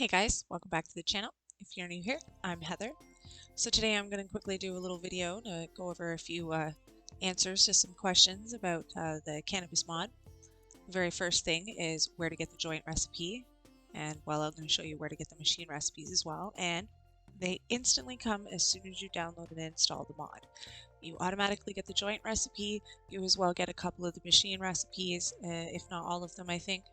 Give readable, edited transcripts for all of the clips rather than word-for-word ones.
Hey guys, welcome back to the channel. If you're new here, I'm Heather. So today I'm going to quickly do a little video to go over a few answers to some questions about the cannabis mod. The very first thing is where to get the joint recipe, and well, I'm going to show you where to get the machine recipes as well, and they instantly come as soon as you download and install the mod. You automatically get the joint recipe. You as well get a couple of the machine recipes, if not all of them, I think.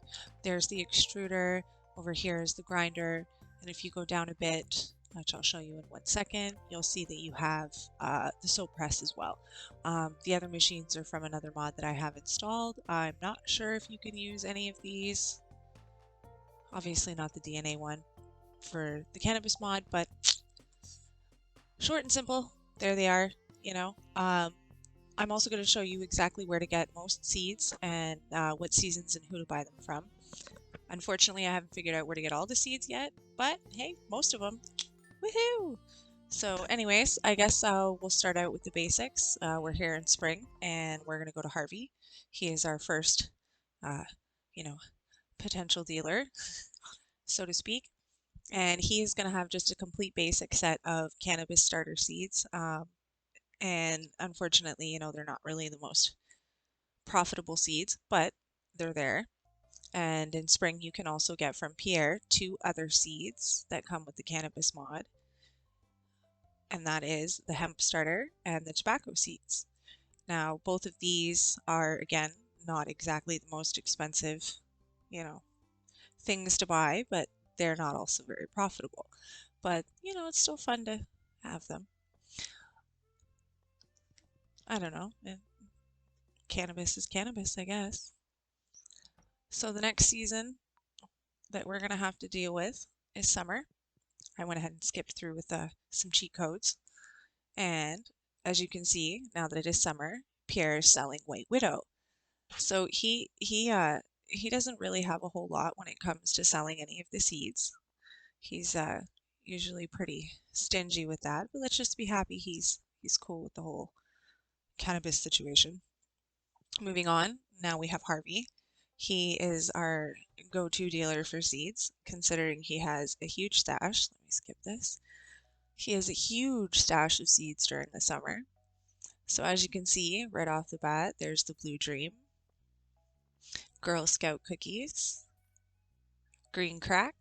There's the extruder. Over here is the grinder, and if you go down a bit, which I'll show you in 1 second, you'll see that you have the soap press as well. The other machines are from another mod that I have installed. I'm not sure if you can use any of these. Obviously not the DNA one for the cannabis mod, but short and simple, there they are, you know. I'm also going to show you exactly where to get most seeds and what seasons and who to buy them from. Unfortunately, I haven't figured out where to get all the seeds yet, but hey, most of them. Woohoo! So anyways, I guess we'll start out with the basics. We're here in spring, and we're going to go to Harvey. He is our first, uh, you know, potential dealer, so to speak. And he is going to have just a complete basic set of cannabis starter seeds. And unfortunately, you know, they're not really the most profitable seeds, but they're there. And in spring, you can also get from Pierre 2 other seeds that come with the cannabis mod, and that is the hemp starter and the tobacco seeds. Now, both of these are, again, not exactly the most expensive, you know, things to buy, but they're not also very profitable. But, you know, it's still fun to have them. I don't know. Cannabis is cannabis, I guess. So the next season that we're going to have to deal with is summer. I went ahead and skipped through with some cheat codes. And as you can see, now that it is summer, Pierre is selling White Widow. So he doesn't really have a whole lot when it comes to selling any of the seeds. He's usually pretty stingy with that, but let's just be happy he's cool with the whole cannabis situation. Moving on, now we have Harvey. He is our go-to dealer for seeds, considering he has a huge stash. Let me skip this. He has a huge stash of seeds during the summer. So as you can see, right off the bat, there's the Blue Dream, Girl Scout cookies, Green Crack,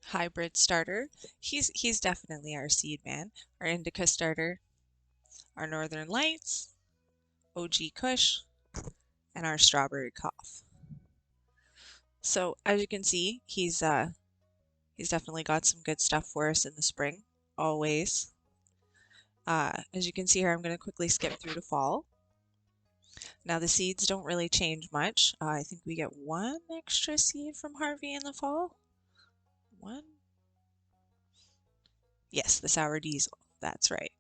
Hybrid Starter. He's definitely our seed man. Our Indica Starter, our Northern Lights, OG Kush, and our Strawberry Cough. So as you can see, he's definitely got some good stuff for us in the spring, always. As you can see here, I'm going to quickly skip through to fall. Now the seeds don't really change much. I think we get one extra seed from Harvey in the fall. One? Yes, the sour diesel. That's right.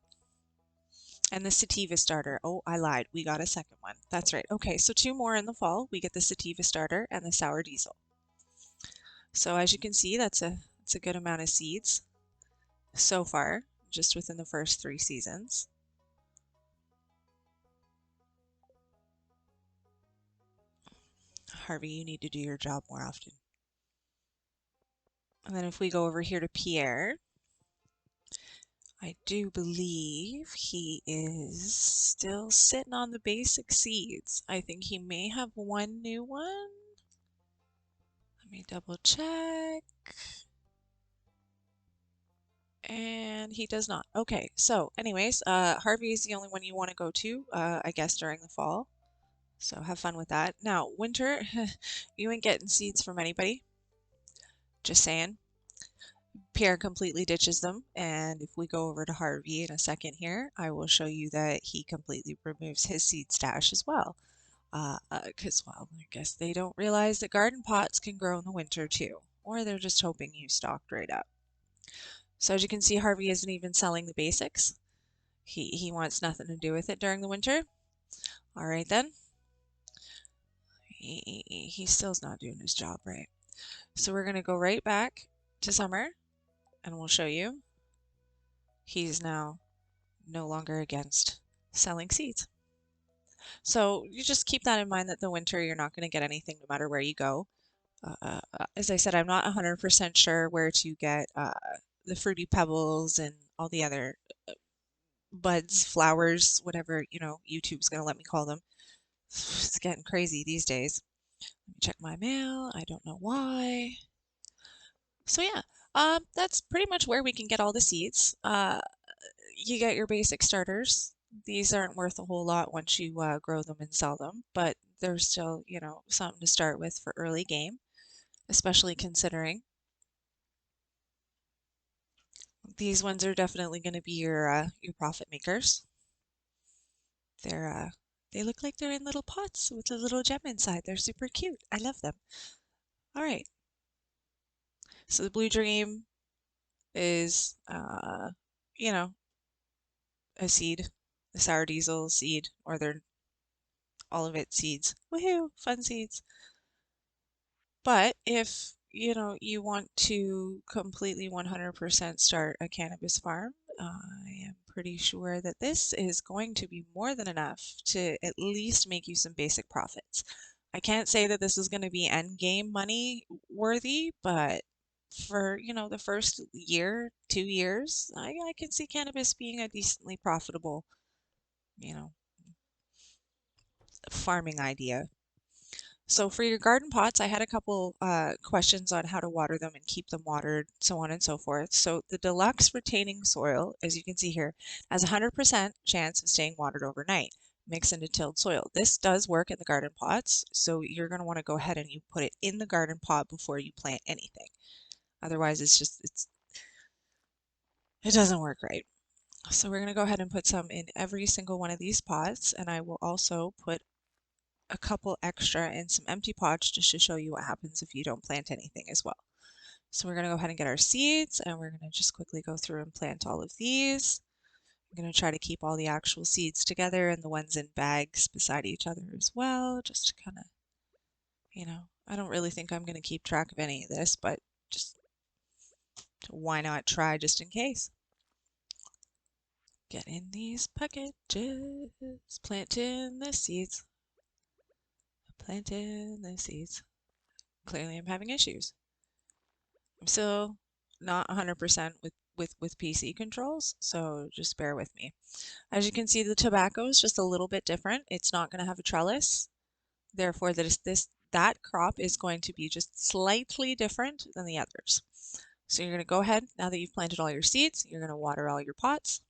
And the sativa starter. Oh, I lied. We got a second one. That's right. Okay, so 2 more in the fall. We get the sativa starter and the sour diesel. So as you can see, that's a good amount of seeds so far, just within the first 3 seasons. Harvey, you need to do your job more often. And then if we go over here to Pierre, I do believe he is still sitting on the basic seeds. I think he may have one new one. Let me double check. And he does not. Okay, so anyways, Harvey is the only one you want to go to, I guess, during the fall. So have fun with that. Now, winter, you ain't getting seeds from anybody. Just saying. Pierre completely ditches them, and if we go over to Harvey in a second here, I will show you that he completely removes his seed stash as well. Because, well, I guess they don't realize that garden pots can grow in the winter too, or they're just hoping you stocked right up. So as you can see, Harvey isn't even selling the basics. He wants nothing to do with it during the winter. All right then. He still's not doing his job right. So we're going to go right back to summer, and we'll show you. He's now no longer against selling seeds. So you just keep that in mind that the winter you're not going to get anything no matter where you go. As I said, I'm not 100% sure where to get the Fruity Pebbles and all the other buds, flowers, whatever, YouTube's going to let me call them. It's getting crazy these days. Let me check my mail. I don't know why. So yeah, that's pretty much where we can get all the seeds. You get your basic starters. These aren't worth a whole lot once you grow them and sell them, but they're still, something to start with for early game, especially considering these ones are definitely going to be your profit makers. They're they look like they're in little pots with a little gem inside. They're super cute. I love them. All right. So the Blue Dream is you know, a seed, the sour diesel seed, or they're all of it seeds. Woohoo, fun seeds. But if, you want to completely 100% start a cannabis farm, I am pretty sure that this is going to be more than enough to at least make you some basic profits. I can't say that this is going to be end game money worthy, but for, the first year, 2 years, I can see cannabis being a decently profitable, you know, farming idea. So for your garden pots, I had a couple questions on how to water them and keep them watered, so on and so forth. So the deluxe retaining soil, as you can see here, has a 100% chance of staying watered overnight, mixed into tilled soil. This does work in the garden pots, so you're going to want to go ahead and you put it in the garden pot before you plant anything. Otherwise, it doesn't work right. So we're going to go ahead and put some in every single one of these pots, and I will also put a couple extra in some empty pots just to show you what happens if you don't plant anything as well. So we're going to go ahead and get our seeds, and we're going to just quickly go through and plant all of these. I'm going to try to keep all the actual seeds together and the ones in bags beside each other as well, just to kind of, I don't really think I'm going to keep track of any of this, but just why not try just in case. Get in these packages, plant in the seeds, plant in the seeds. Clearly I'm having issues. I'm still not 100% with PC controls, so just bear with me. As you can see, the tobacco is just a little bit different. It's not going to have a trellis. Therefore, that crop is going to be just slightly different than the others. So you're going to go ahead, now that you've planted all your seeds, you're going to water all your pots.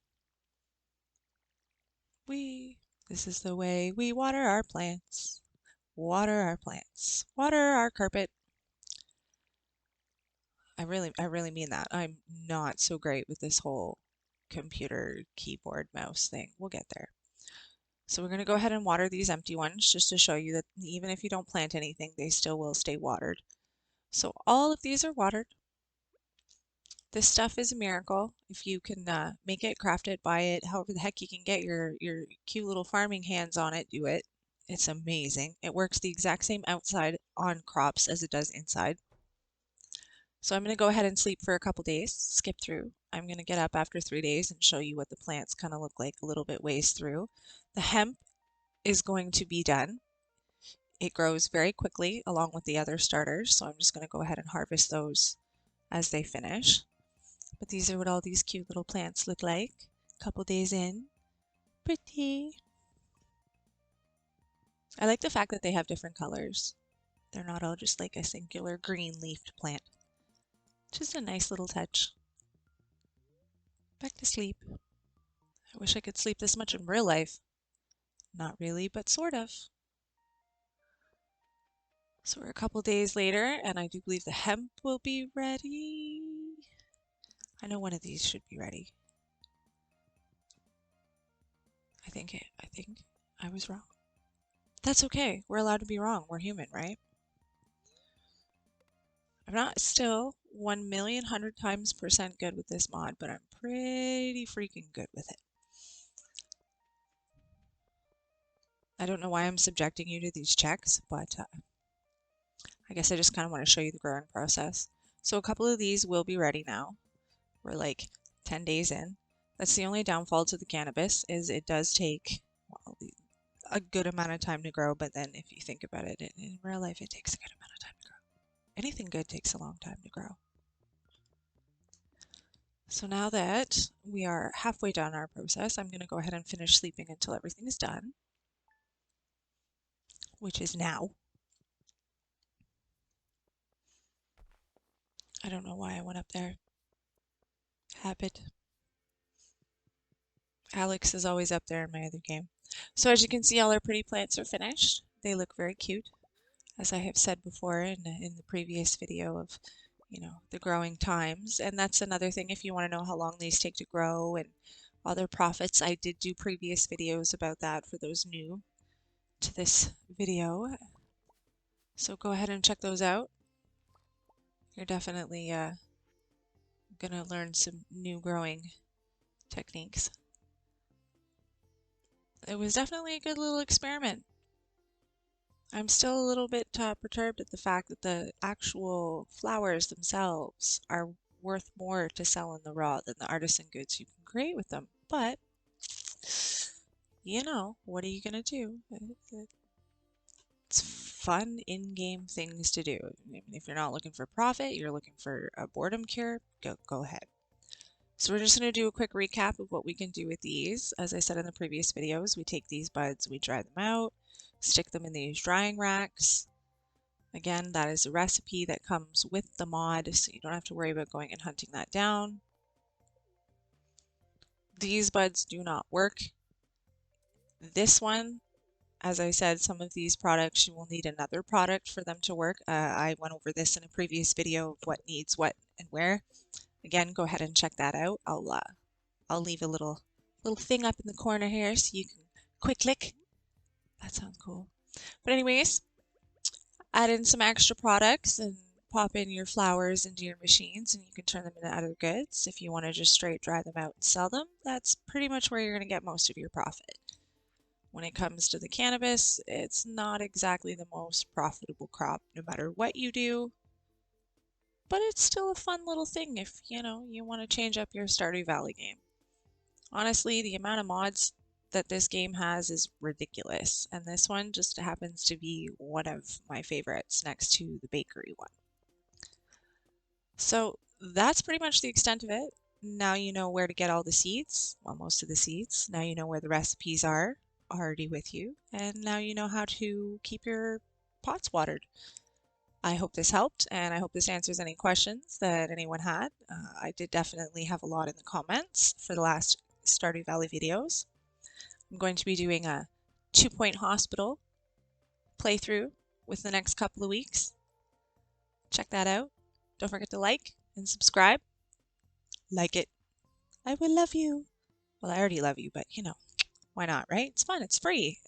This is the way we water our plants. Water our plants. Water our carpet. I really mean that. I'm not so great with this whole computer keyboard mouse thing. We'll get there. So we're going to go ahead and water these empty ones just to show you that even if you don't plant anything, they still will stay watered. So all of these are watered. This stuff is a miracle. If you can make it, craft it, buy it, however the heck you can get your cute little farming hands on it, do it. It's amazing. It works the exact same outside on crops as it does inside. So I'm going to go ahead and sleep for a couple days, skip through. I'm going to get up after 3 days and show you what the plants kind of look like a little bit ways through. The hemp is going to be done. It grows very quickly along with the other starters, so I'm just going to go ahead and harvest those as they finish. But these are what all these cute little plants look like a couple days in. Pretty. I like the fact that they have different colors. They're not all just like a singular green-leafed plant. Just a nice little touch. Back to sleep. I wish I could sleep this much in real life. Not really, but sort of. So we're a couple days later, and I do believe the hemp will be ready. I know one of these should be ready. I think I was wrong. That's okay. We're allowed to be wrong. We're human, right? I'm not still 1,000,000 times percent good with this mod, but I'm pretty freaking good with it. I don't know why I'm subjecting you to these checks, but I guess I just kind of want to show you the growing process. So a couple of these will be ready now. We're like 10 days in. That's the only downfall to the cannabis is it does take, well, a good amount of time to grow, but then if you think about it, in real life, it takes a good amount of time to grow. anything good takes a long time to grow. So now that we are halfway done our process, I'm going to go ahead and finish sleeping until everything is done, which is now. I don't know why I went up there. Habit. Alex is always up there in my other game. So as you can see, all our pretty plants are finished. They look very cute, as I have said before in the previous video of, the growing times. And that's another thing, if you want to know how long these take to grow and other profits, I did do previous videos about that for those new to this video. So go ahead and check those out. You're definitely gonna learn some new growing techniques. It was definitely a good little experiment. I'm still a little bit perturbed at the fact that the actual flowers themselves are worth more to sell in the raw than the artisan goods you can create with them. But, what are you going to do? It's fun in-game things to do. If you're not looking for profit, you're looking for a boredom cure, go ahead. So we're just going to do a quick recap of what we can do with these. As I said in the previous videos, we take these buds, we dry them out, stick them in these drying racks. Again, that is a recipe that comes with the mod, so you don't have to worry about going and hunting that down. These buds do not work. This one, as I said, some of these products, you will need another product for them to work. I went over this in a previous video of what needs what and where. Again, go ahead and check that out. I'll leave a little thing up in the corner here so you can quick click. That sounds cool. But anyways, add in some extra products and pop in your flowers into your machines and you can turn them into other goods. If you want to just straight dry them out and sell them, that's pretty much where you're going to get most of your profit. When it comes to the cannabis, it's not exactly the most profitable crop no matter what you do, but it's still a fun little thing if, you want to change up your Stardew Valley game. Honestly, the amount of mods that this game has is ridiculous, and this one just happens to be one of my favorites next to the bakery one. So that's pretty much the extent of it. Now you know where to get all the seeds, well, most of the seeds. Now you know where the recipes are already with you, and now you know how to keep your pots watered. I hope this helped, and I hope this answers any questions that anyone had. I did definitely have a lot in the comments for the last Stardew Valley videos. I'm going to be doing a 2 Point Hospital playthrough with the next couple of weeks. Check that out. Don't forget to like and subscribe. Like it. I will love you. Well, I already love you, but why not, right? It's fun. It's free.